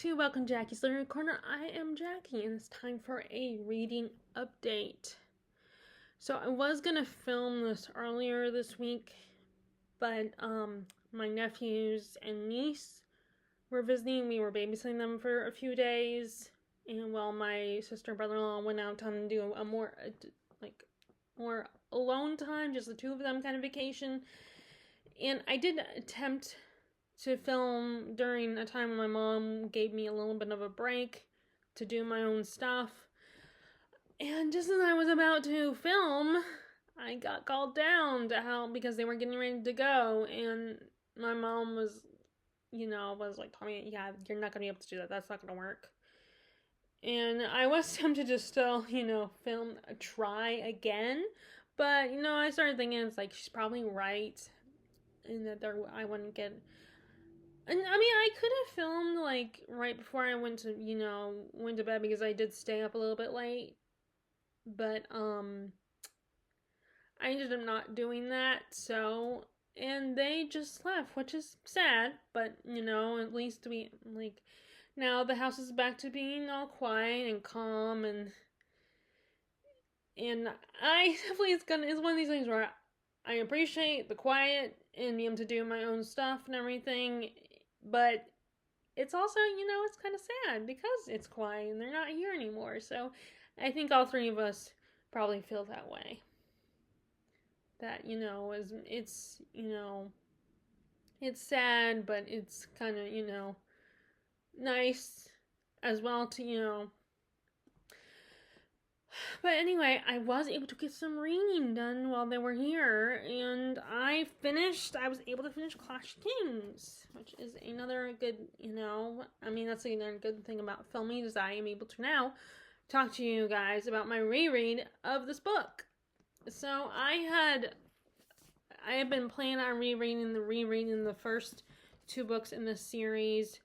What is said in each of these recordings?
to Welcome Jackie's Literary Corner. I am Jackie, and it's time for a reading update. So I was gonna film this earlier this week, but my nephews and niece were visiting. We were babysitting them for a few days, and while my sister and brother-in-law went out to do a more alone time, just the two of them kind of vacation. And I did attempt to film during a time when my mom gave me a little bit of a break to do my own stuff. And just as I was about to film, I got called down to help because they were getting ready to go. And my mom was like, Tommy, yeah, you're not going to be able to do that. That's not going to work. And I was tempted to still, film, try again. But, I started thinking, it's like, she's probably right. And that I wouldn't get... And I mean, I could have filmed like right before I went to bed because I did stay up a little bit late. But I ended up not doing that. So, and they just left, which is sad, but at least now the house is back to being all quiet and calm, and I definitely it's one of these things where I appreciate the quiet and being able to do my own stuff and everything. But it's also, it's kind of sad because it's quiet and they're not here anymore. So I think all three of us probably feel that way. That, it's sad, but it's kind of, nice as well to, But anyway, I was able to get some reading done while they were here, and I was able to finish Clash of Kings, which is another good, that's another good thing about filming, is I am able to now talk to you guys about my reread of this book. So I have been planning on rereading the first two books in this series.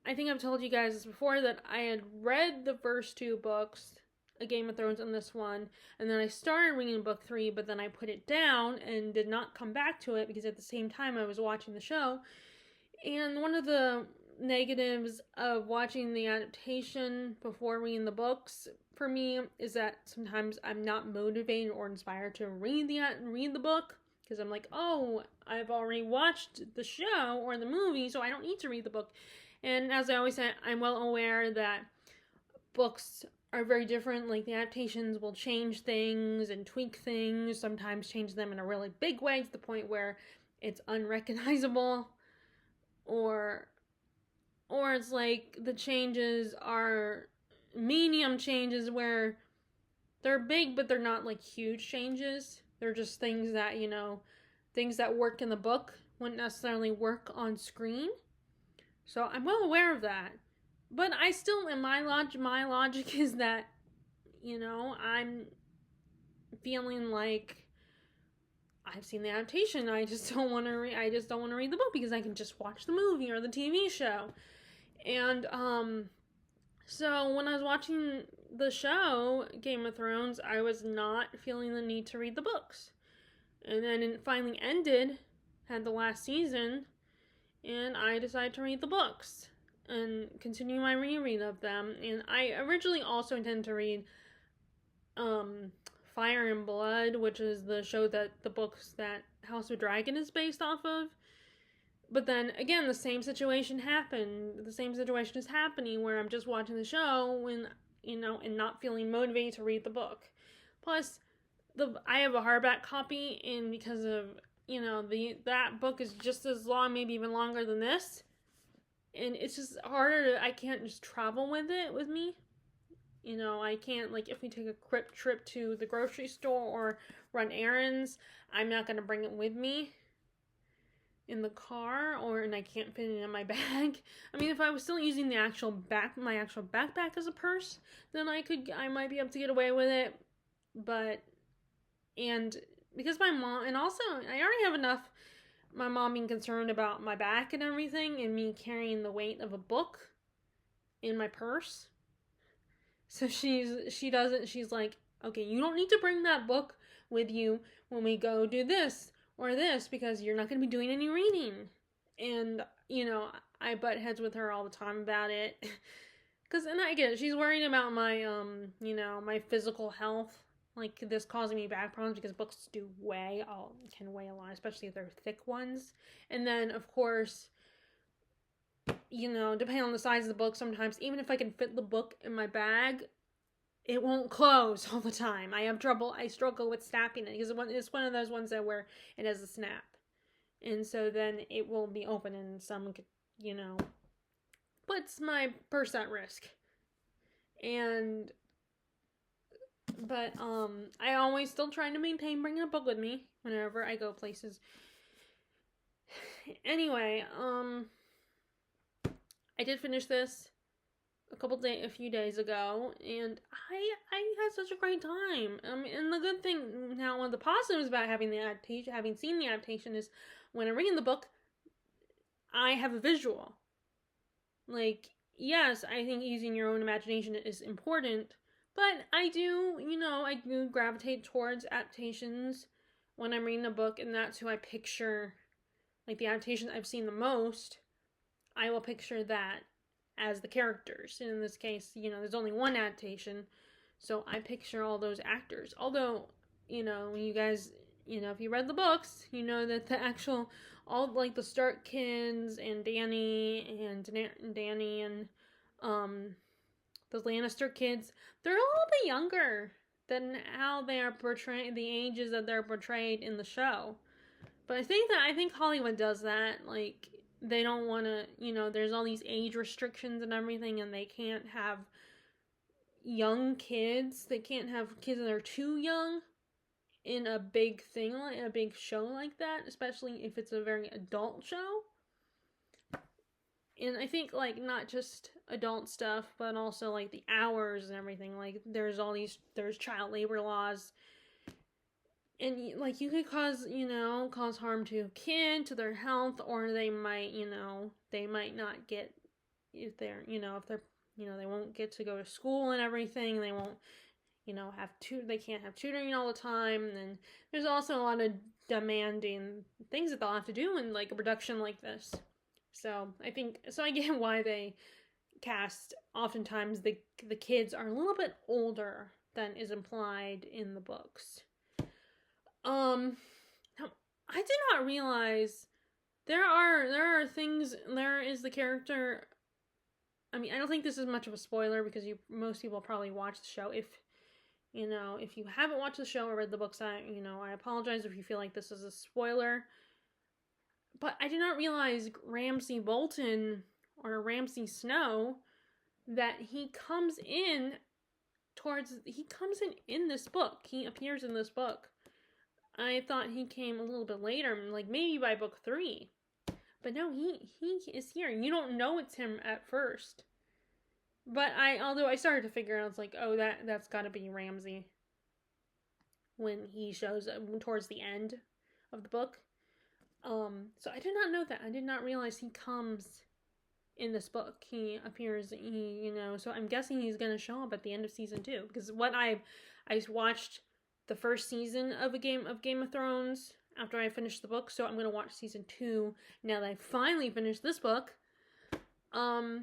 I think I've told you guys this before, that I had read the first two books, A Game of Thrones and this one, and then I started reading book 3, but then I put it down and did not come back to it because at the same time I was watching the show. And one of the negatives of watching the adaptation before reading the books for me is that sometimes I'm not motivated or inspired to read the book, because I'm like, oh, I've already watched the show or the movie, so I don't need to read the book. And as I always say, I'm well aware that books are very different. Like, the adaptations will change things and tweak things, sometimes change them in a really big way to the point where it's unrecognizable, or it's like the changes are medium changes where they're big but they're not like huge changes. They're just things that, things that work in the book wouldn't necessarily work on screen. So I'm well aware of that. But I still, my logic is that, I'm feeling like I've seen the adaptation. I just don't want to read the book because I can just watch the movie or the TV show. And so when I was watching the show Game of Thrones, I was not feeling the need to read the books. And then it finally ended, had the last season, and I decided to read the books and continue my reread of them. And I originally also intended to read Fire and Blood, which is the show that the books that House of Dragon is based off of. But then, again, the same situation happened. The same situation is happening where I'm just watching the show and not feeling motivated to read the book. Plus, I have a hardback copy, and because of that book is just as long, maybe even longer than this. And it's just harder I can't just travel with it with me. I can't, like, if we take a quick trip to the grocery store or run errands, I'm not going to bring it with me in the car, and I can't fit it in my bag. I mean, if I was still using my actual backpack as a purse, then I might be able to get away with it. And because my mom, and also I already have enough, my mom being concerned about my back and everything, and me carrying the weight of a book in my purse. So she's like, okay, you don't need to bring that book with you when we go do this or this, because you're not going to be doing any reading. And, I butt heads with her all the time about it. And I get it. She's worried about my, my physical health. Like, this causing me back problems because books can weigh a lot, especially if they're thick ones. And then, of course, depending on the size of the book, sometimes, even if I can fit the book in my bag, it won't close all the time. I struggle with snapping it because it's one of those ones where it has a snap. And so then it will be open and someone could, puts my purse at risk. But I always still try to maintain bringing a book with me whenever I go places. Anyway, I did finish this a few days ago, and I had such a great time. And the good thing now, one of the positives about having seen the adaptation, is when I'm reading the book, I have a visual. Like, yes, I think using your own imagination is important, but I do gravitate towards adaptations when I'm reading a book, and that's who I picture. Like, the adaptations I've seen the most, I will picture that as the characters. And in this case, there's only one adaptation, so I picture all those actors. Although, when you guys, if you read the books, you know that the actual, all like the Stark kids and Danny and the Lannister kids, they're a little bit younger than how they are portrayed, the ages that they're portrayed in the show. But I think Hollywood does that. Like, they don't want to, there's all these age restrictions and everything, and they can't have young kids. They can't have kids that are too young in a big thing, like a big show like that, especially if it's a very adult show. And I think, like, not just adult stuff, but also, like, the hours and everything. Like, there's child labor laws. And, like, you could cause harm to a kid, to their health, or they might, they might not get, if they're, they won't get to go to school and everything. They won't, they can't have tutoring all the time. And there's also a lot of demanding things that they'll have to do in, like, a production like this. So I get why they cast, oftentimes the kids are a little bit older than is implied in the books. Now, I did not realize there are things. There is the character. I mean, I don't think this is much of a spoiler because most people probably watch the show. If you haven't watched the show or read the books, I apologize if you feel like this is a spoiler. But I did not realize Ramsay Bolton or Ramsay Snow, that he comes in in this book. He appears in this book. I thought he came a little bit later, like maybe by book 3. But no, he is here. You don't know it's him at first. But although I started to figure out, it's like, oh, that's got to be Ramsay when he shows up towards the end of the book. So I did not know that. I did not realize he comes in this book. He appears, so I'm guessing he's going to show up at the end of season 2. Because I watched the first season of Game of Thrones after I finished the book, so I'm going to watch season 2 now that I finally finished this book. But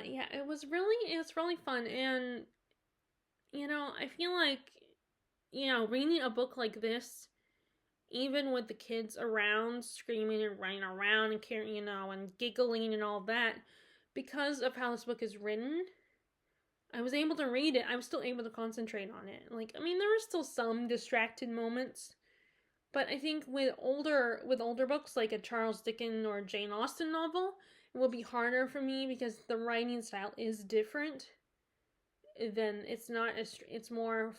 yeah, it's really fun, and I feel like reading a book like this, even with the kids around screaming and running around and and giggling and all that, because of how this book is written, I was able to read it. I was still able to concentrate on it. Like, I mean, there were still some distracted moments, but I think with older books like a Charles Dickens or Jane Austen novel, it will be harder for me because the writing style is different. Then it's more,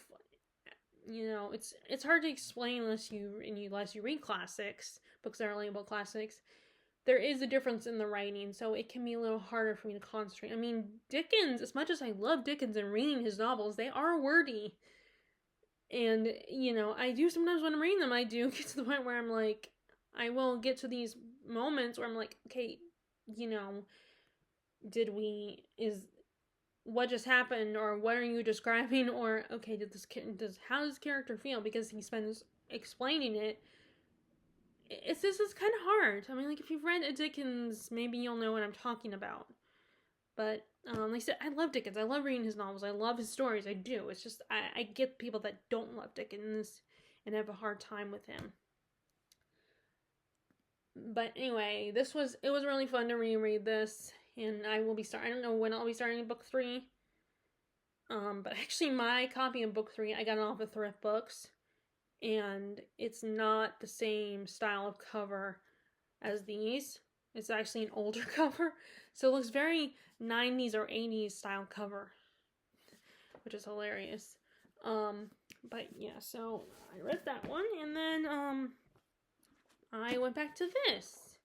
it's hard to explain unless you read classics, books that are labeled classics. There is a difference in the writing, so it can be a little harder for me to concentrate. I mean, Dickens, as much as I love Dickens and reading his novels, they are wordy. And, I do sometimes when I'm reading them, I do get to the point where I'm like, I will get to these moments where I'm like, okay, what just happened, or what are you describing, or okay, how does this character feel, because he spends explaining it this is kind of hard. I mean, like, if you've read Dickens, maybe you'll know what I'm talking about. But, like I said, I love Dickens. I love reading his novels. I love his stories. I do. It's just, I get people that don't love Dickens and have a hard time with him. But anyway, it was really fun to reread this. And I don't know when I'll be starting book 3. But actually my copy of book 3, I got it off of Thrift Books. And it's not the same style of cover as these. It's actually an older cover. So it looks very 90s or 80s style cover, which is hilarious. But yeah, so I read that one, and then I went back to this,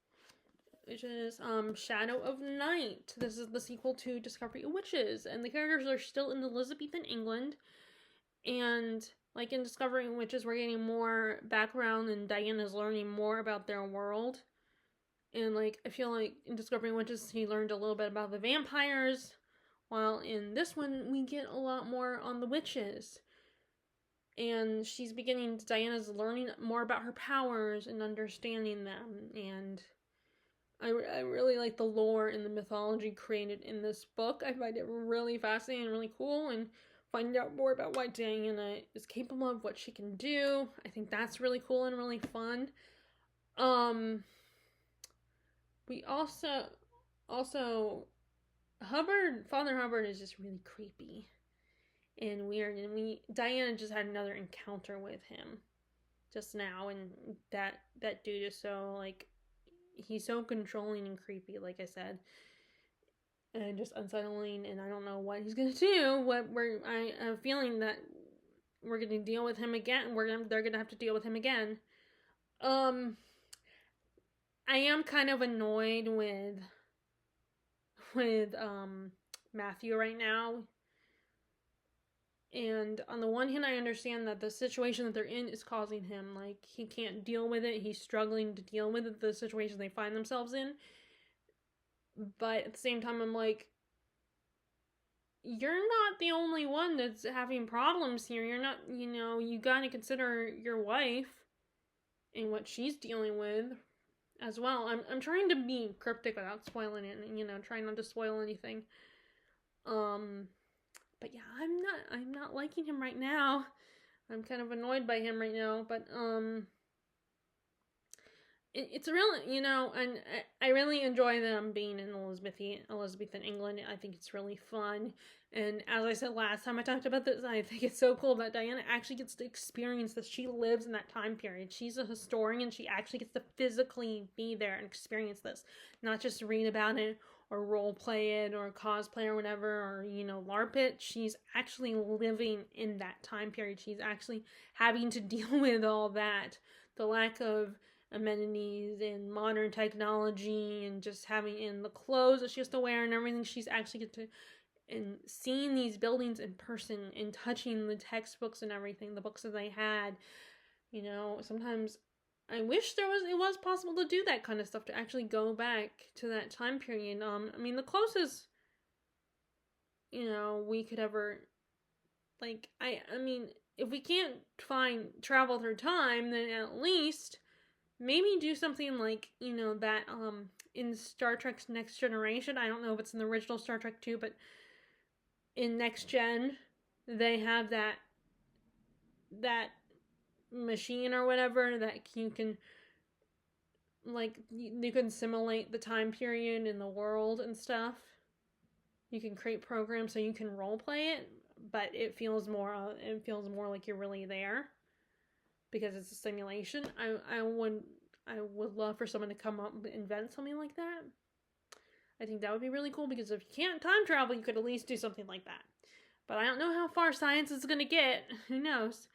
which is Shadow of Night. This is the sequel to Discovery of Witches, and the characters are still in Elizabethan England, and like in Discovering Witches, we're getting more background, and Diana's learning more about their world. And, like, I feel like in Discovering Witches, he learned a little bit about the vampires, while in this one, we get a lot more on the witches. And Diana's learning more about her powers and understanding them. And I really like the lore and the mythology created in this book. I find it really fascinating and really cool, and find out more about what Diana is capable of, what she can do. I think that's really cool and really fun. We also Father Hubbard is just really creepy and weird, and Diana just had another encounter with him just now, and that dude is so, like, he's so controlling and creepy, like I said, and just unsettling, and I don't know what he's gonna do. I have a feeling that we're gonna deal with him again. They're gonna have to deal with him again. I am kind of annoyed with Matthew right now. And on the one hand, I understand that the situation that they're in is causing him, like, he can't deal with it. He's struggling to deal with it, the situation they find themselves in. But at the same time, I'm like, you're not the only one that's having problems here. You're not, you gotta consider your wife and what she's dealing with as well. I'm trying to be cryptic without spoiling it, and trying not to spoil anything. But yeah, I'm not liking him right now. I'm kind of annoyed by him right now, but it's really, and I really enjoy them being in Elizabethan England. I think it's really fun. And as I said last time I talked about this, I think it's so cool that Diana actually gets to experience this. She lives in that time period. She's a historian. She actually gets to physically be there and experience this, not just read about it or role play it or cosplay or whatever, or, LARP it. She's actually living in that time period. She's actually having to deal with all that. The lack of amenities and modern technology, and just having in the clothes that she has to wear and everything. She's actually get to, and seeing these buildings in person and touching the textbooks and everything, the books that they had. Sometimes I wish it was possible to do that kind of stuff, to actually go back to that time period. I mean, the closest, we could ever, like, I mean, if we can't travel through time, then at least maybe do something like, that, in Star Trek's Next Generation. I don't know if it's in the original Star Trek 2, but in Next Gen, they have that machine or whatever that you can, like, you can simulate the time period in the world and stuff. You can create programs so you can role play it, but it feels more like you're really there, because it's a simulation. I would love for someone to come up and invent something like that. I think that would be really cool, because if you can't time travel, you could at least do something like that. But I don't know how far science is going to get. Who knows?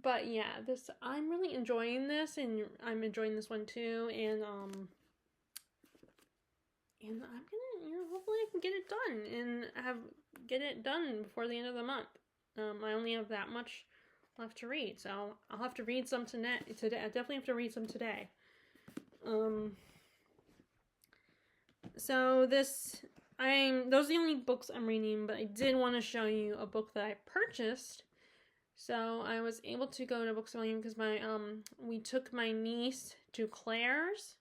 But yeah, I'm really enjoying this, and I'm enjoying this one too, and I'm gonna, hopefully I can get it done, and get it done before the end of the month. I only have that much left to read, so I'll have to read some today. I definitely have to read some today. So those are the only books I'm reading, but I did want to show you a book that I purchased. So I was able to go to Books A Million because we took my niece to Claire's,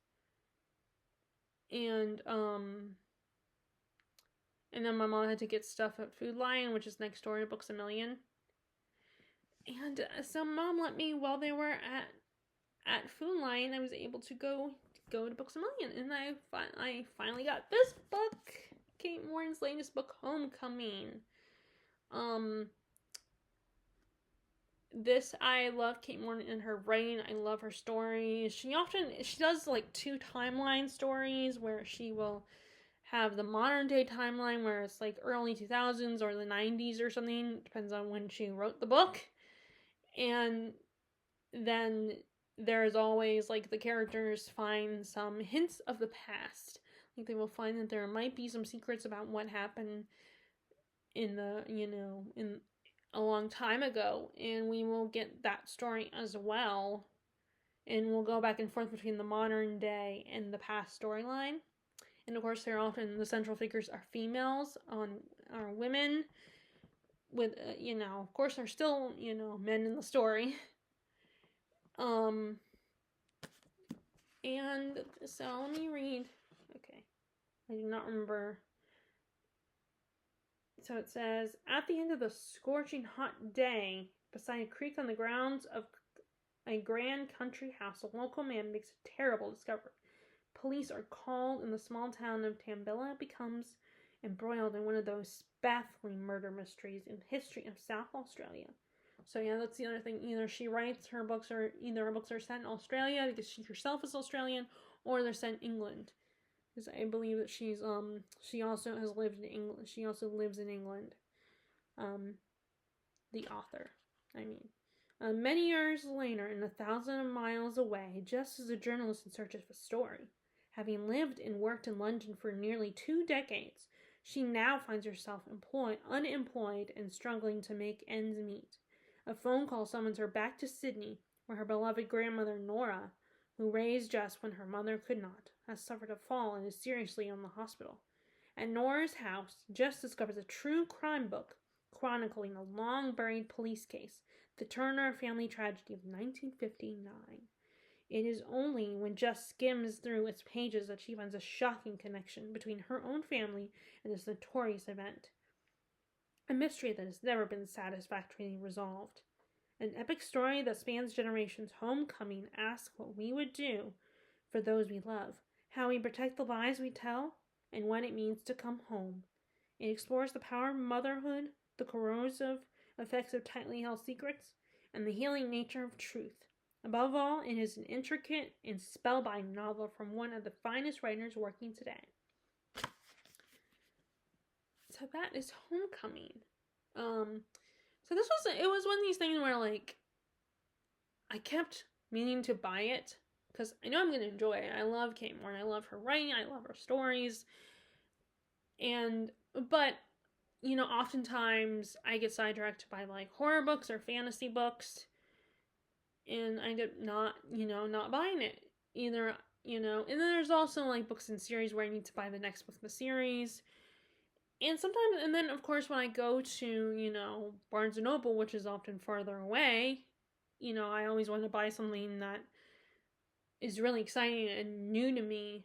and then my mom had to get stuff at Food Lion, which is next door to Books A Million. And so Mom let me, while they were at Food Lion, I was able to go to Books A Million, and I finally got this book, Kate Morton's latest book, Homecoming. I love Kate Morton and her writing. I love her stories. She does like 2 timeline stories where she will have the modern day timeline where it's like early 2000s or the 90s or something, depends on when she wrote the book. And then there's always like the characters find some hints of the past. Like they will find that there might be some secrets about what happened in a long time ago, and we will get that story as well, and we'll go back and forth between the modern day and the past storyline. And of course, they're often, the central figures are females, are women, with of course there's still men in the story. And so let me read. Okay, I do not remember. So it says, at the end of the scorching hot day, beside a creek on the grounds of a grand country house, a local man makes a terrible discovery. Police are called, and the small town of Tambilla becomes embroiled in one of those baffling murder mysteries in the history of South Australia. So yeah, that's the other thing. Either her books are set in Australia because she herself is Australian, or they're set in England. Because I believe that she also has lived in England. She also lives in England. The author, I mean. Many years later, and 1,000 miles away, just as a journalist in search of a story, having lived and worked in London for nearly 2 decades, she now finds herself unemployed and struggling to make ends meet. A phone call summons her back to Sydney, where her beloved grandmother Nora, who raised Jess when her mother could not, has suffered a fall and is seriously in the hospital. At Nora's house, Jess discovers a true crime book chronicling a long-buried police case, the Turner family tragedy of 1959. It is only when Jess skims through its pages that she finds a shocking connection between her own family and this notorious event. A mystery that has never been satisfactorily resolved. An epic story that spans generations. Homecoming asks what we would do for those we love, how we protect the lies we tell, and what it means to come home. It explores the power of motherhood, the corrosive effects of tightly held secrets, and the healing nature of truth. Above all, it is an intricate and spellbinding novel from one of the finest writers working today. So that is Homecoming. So it was one of these things where like I kept meaning to buy it because I know I'm going to enjoy it. I love Kate Morton. I love her writing. I love her stories. But oftentimes I get sidetracked by like horror books or fantasy books, and I end up not buying it either. And then there's also like books in series where I need to buy the next book in the series. And then of course when I go to, Barnes & Noble, which is often farther away, I always want to buy something that is really exciting and new to me.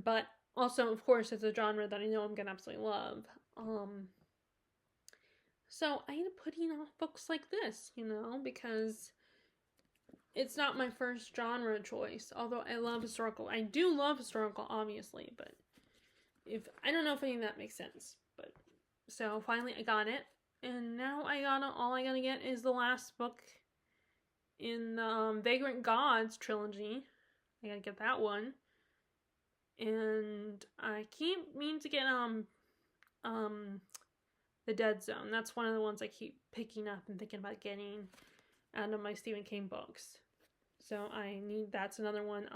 But also, of course, it's a genre that I know I'm going to absolutely love. So I end up putting off books like this, because it's not my first genre choice. Although I do love historical, obviously, but I don't know if any of that makes sense. But so finally I got it, and now all I gotta get is the last book in the Vagrant Gods trilogy. I gotta get that one. And I keep meaning to get The Dead Zone. That's one of the ones I keep picking up and thinking about getting out of my Stephen King books. So that's another one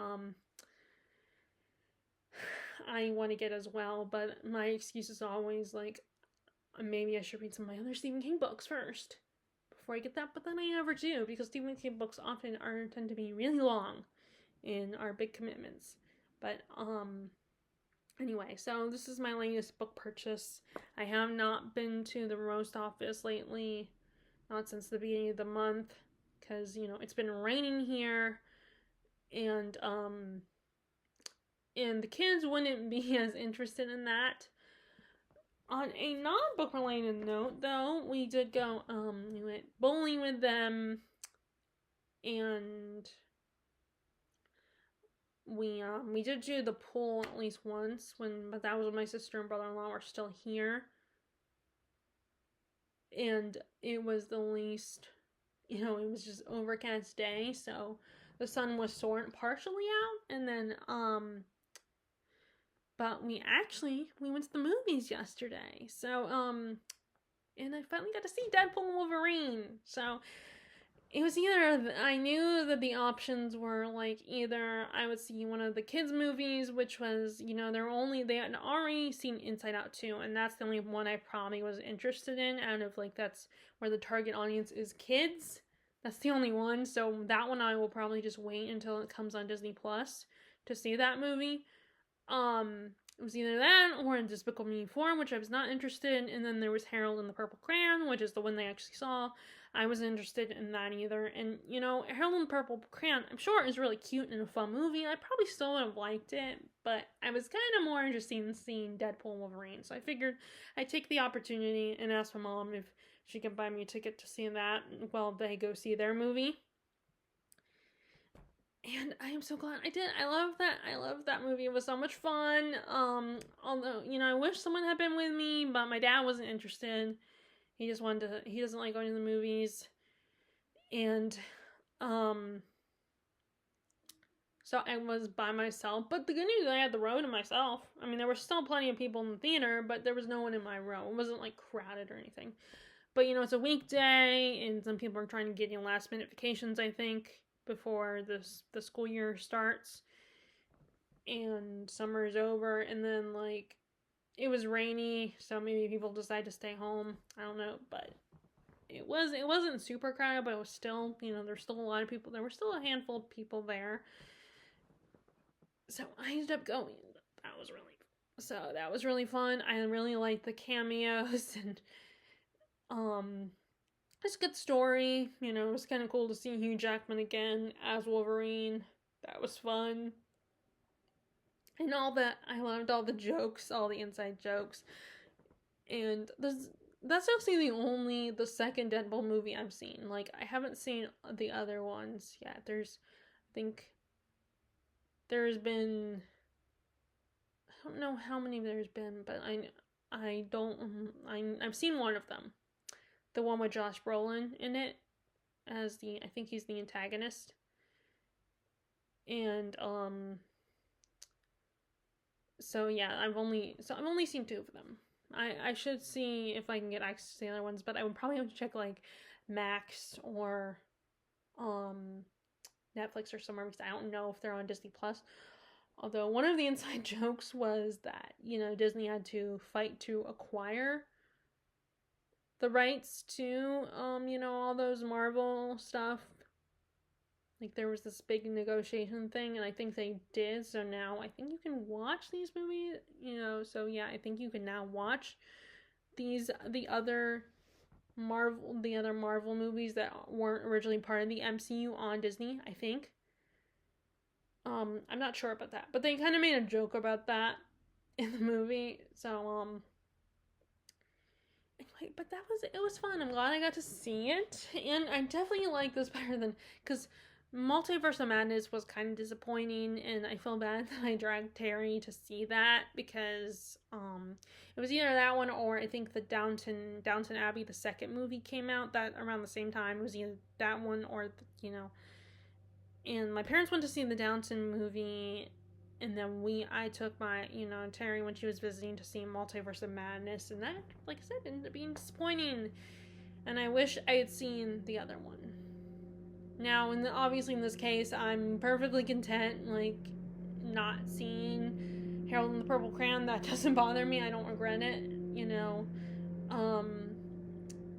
I want to get as well, but my excuse is always like, maybe I should read some of my other Stephen King books first before I get that, but then I never do, because Stephen King books often tend to be really long and are big commitments. But anyway, so this is my latest book purchase. I have not been to the Roast office lately. not since the beginning of the month, because, you know, it's been raining here, and the kids wouldn't be as interested in that. On a non-book related note, though, we did go, we went bowling with them, and we did do the pool at least once, but that was when my sister and brother-in-law were still here, and it was the least, you know, it was just overcast day, so the sun was sort of partially out, and then but we went to the movies yesterday, so and I finally got to see Deadpool and Wolverine. So it was either, I knew that the options were like either I would see one of the kids' movies, which was, you know, they had already seen Inside Out 2, and that's the only one I probably was interested in out of, like, that's where the target audience is kids. That's the only one, so that one I will probably just wait until it comes on Disney Plus to see that movie. It was either that or in Despicable Me 4, which I was not interested in, and then there was Harold and the Purple Crayon, which is the one they actually saw. I wasn't interested in that either. And, you know, Harold and the Purple Crayon, I'm sure is really cute and a fun movie. I probably still would have liked it, but I was kind of more interested in seeing Deadpool and Wolverine. So I figured I'd take the opportunity and ask my mom if she could buy me a ticket to see that while they go see their movie. And I am so glad I did. I love that movie. It was so much fun. Although, you know, I wish someone had been with me, but my dad wasn't interested. He doesn't like going to the movies. And, so I was by myself. But the good news, I had the row to myself. I mean, there were still plenty of people in the theater, but there was no one in my row. It wasn't, like, crowded or anything. But, you know, it's a weekday, and some people are trying to get, you know, last-minute vacations, I think, before the school year starts, and summer is over, and then, like, it was rainy, so maybe people decide to stay home. I don't know, but it wasn't super crowded, but it was still, you know, there's still a lot of people. There were still a handful of people there, so I ended up going. That was really fun. I really liked the cameos, and it's a good story. You know, it was kind of cool to see Hugh Jackman again as Wolverine. That was fun. And I loved all the jokes, all the inside jokes. And that's actually the second Deadpool movie I've seen. Like, I haven't seen the other ones yet. I think there's been, I don't know how many there's been, but I've seen one of them. The one with Josh Brolin in it as I think he's the antagonist. And, so yeah, I've only seen two of them. I should see if I can get access to the other ones, but I would probably have to check, like, Max or, Netflix or somewhere, because I don't know if they're on Disney Plus. Although one of the inside jokes was that, you know, Disney had to fight to acquire the rights to, you know, all those Marvel stuff. Like, there was this big negotiation thing, and I think they did, so now I think you can watch these movies, you know, so yeah, I think you can now watch the other Marvel movies that weren't originally part of the MCU on Disney, I think. I'm not sure about that, but they kind of made a joke about that in the movie, so, anyway, but it was fun. I'm glad I got to see it, and I definitely like this better than, because Multiverse of Madness was kind of disappointing, and I feel bad that I dragged Terry to see that, because it was either that one or I think the Downton Abbey, the second movie, came out that around the same time. It was either that one or, you know, and my parents went to see the Downton movie, and then I took my, you know, Terry when she was visiting to see Multiverse of Madness, and that, like I said, ended up being disappointing, and I wish I had seen the other one. Now, obviously in this case, I'm perfectly content, like, not seeing Harold and the Purple Crayon. That doesn't bother me. I don't regret it, you know.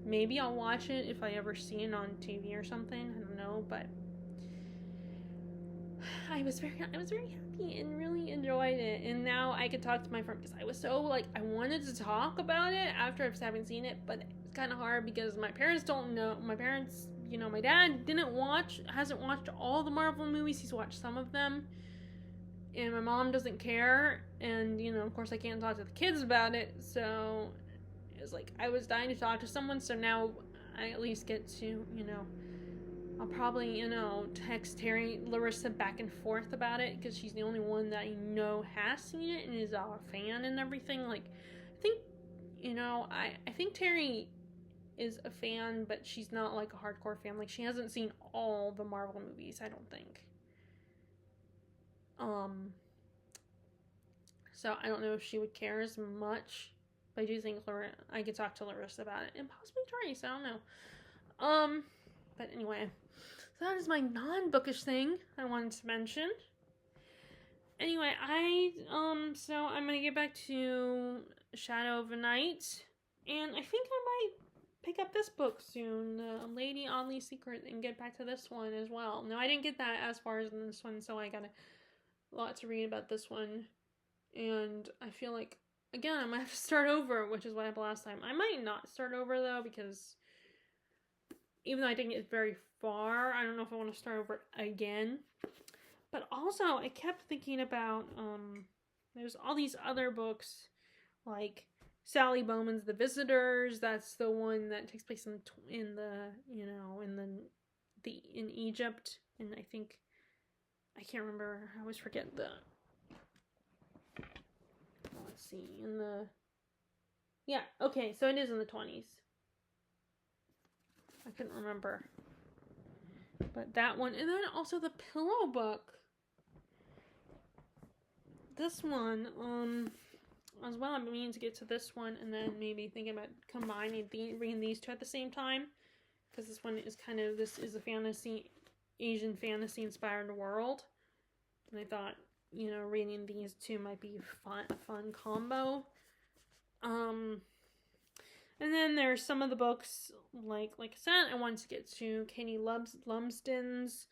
Maybe I'll watch it if I ever see it on TV or something. I don't know, but I was very happy and really enjoyed it. And now I could talk to my friend, because I was so, like, I wanted to talk about it after having seen it, but it's kind of hard because my parents don't know. My parents, you know, my dad hasn't watched all the Marvel movies. He's watched some of them. And my mom doesn't care. And, you know, of course I can't talk to the kids about it. So it's like I was dying to talk to someone. So now I at least get to, you know, I'll probably, you know, text Larissa back and forth about it because she's the only one that I know has seen it and is a fan and everything. Like, I think, you know, I think Terry is a fan, but she's not like a hardcore fan. Like, she hasn't seen all the Marvel movies, I don't think. So I don't know if she would care as much. But I do think I could talk to Larissa about it, and possibly Trace. I don't know. But anyway, so that is my non-bookish thing I wanted to mention. Anyway, so I'm gonna get back to Shadow of a Night, and I think I might pick up this book soon, Lady Oddly Secret, and get back to this one as well. No, I didn't get that as far as in this one, so I got a lot to read about this one, and I feel like, again, I might have to start over, which is what happened last time. I might not start over, though, because even though I didn't get very far, I don't know if I want to start over again. But also, I kept thinking about, there's all these other books, like Sally Bowman's The Visitors. That's the one that takes place in Egypt, and I think, I can't remember, I always forget let's see, okay, so it is in the 20s. I couldn't remember. But that one, and then also the Pillow Book. This one, as well, I've been meaning to get to this one, and then maybe thinking about combining reading these two at the same time, because this one is this is a Asian fantasy inspired world, and I thought, you know, reading these two might be a fun combo. And then there's some of the books, like I said, I wanted to get to Katie Lumsden's,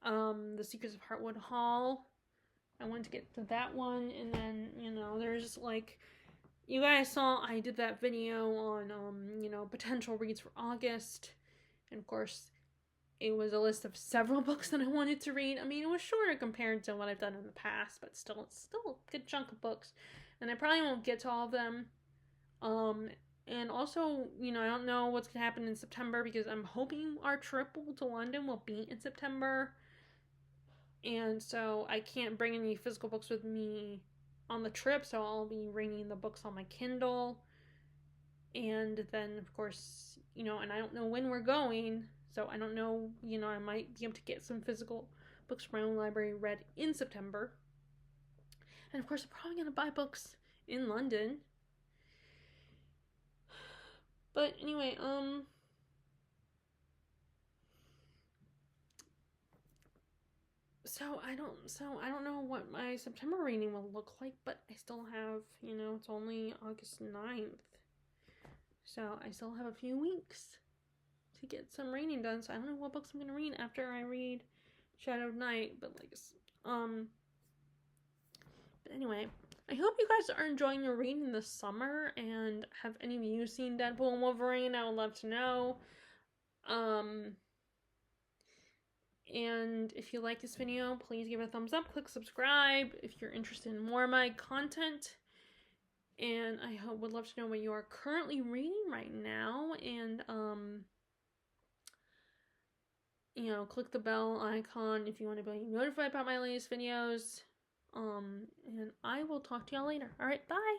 The Secrets of Heartwood Hall. I wanted to get to that one, and then, you know, there's, like, you guys saw I did that video on, you know, potential reads for August, and of course, it was a list of several books that I wanted to read. I mean, it was shorter compared to what I've done in the past, but still, it's still a good chunk of books, and I probably won't get to all of them. And also, you know, I don't know what's going to happen in September, because I'm hoping our trip to London will be in September. And so I can't bring any physical books with me on the trip, so I'll be reading the books on my Kindle. And then, of course, you know, and I don't know when we're going, so I don't know, you know, I might be able to get some physical books from my own library read in September. And of course, I'm probably going to buy books in London. But anyway, So I don't know what my September reading will look like, but I still have, you know, it's only August 9th. So I still have a few weeks to get some reading done. So I don't know what books I'm going to read after I read Shadow of Night, but anyway, I hope you guys are enjoying your reading this summer, and have any of you seen Deadpool and Wolverine? I would love to know. And if you like this video, please give it a thumbs up, click subscribe if you're interested in more of my content. And I would love to know what you are currently reading right now. And, you know, click the bell icon if you want to be notified about my latest videos. And I will talk to y'all later. Alright, bye!